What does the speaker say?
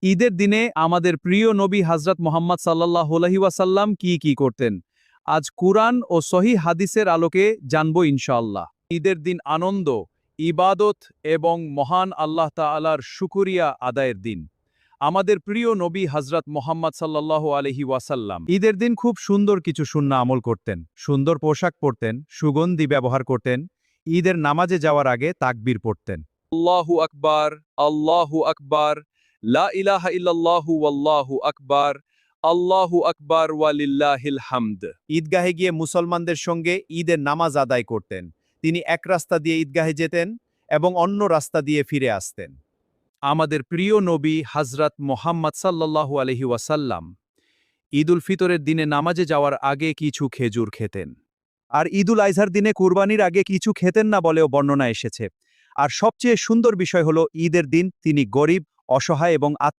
ঈদের দিনে আমাদের প্রিয় নবী হযরত মুহাম্মদ সাল্লাল্লাহু আলাইহি ওয়াসাল্লাম কি করতেন? আজ কুরআন ও সহিহ হাদিসের আলোকে জানব ইনশাআল্লাহ। ঈদের দিন আনন্দ, ইবাদত এবং মহান আল্লাহ তাআলার শুকরিয়া আদায়ের দিন। আমাদের প্রিয় নবী হযরত মুহাম্মদ সাল্লাল্লাহু আলাইহি ওয়াসাল্লাম ঈদের দিন খুব সুন্দর কিছু সুন্নাহ আমল করতেন। সুন্দর পোশাক পরতেন, সুগন্ধি ব্যবহার করতেন, ঈদের নামাজে যাওয়ার আগে তাকবীর পড়তেন। আল্লাহু আকবার, আল্লাহু আকবার, লা ইলাহা ইল্লাল্লাহু ওয়াল্লাহু আকবার, আল্লাহু আকবার ওয়ালিল্লাহিল হামদ। ঈদগাহে গিয়ে মুসলমানদের সঙ্গে ঈদের নামাজ আদায় করতেন। তিনি এক রাস্তা দিয়ে ঈদগাহে যেতেন এবং অন্য রাস্তা দিয়ে ফিরে আসতেন। আমাদের প্রিয় নবী হযরত মুহাম্মদ সাল্লাল্লাহু আলাইহি ওয়াসাল্লাম ঈদুল ফিতরের দিনে নামাজে যাওয়ার আগে কিছু খেজুর খেতেন। আর ঈদুল আজহার দিনে কুরবানির আগে কিছু খেতেন না বলেও বর্ণনা এসেছে। আর সবচেয়ে সুন্দর বিষয় হলো ঈদের দিন তিনি গরিব, অসহায় এবং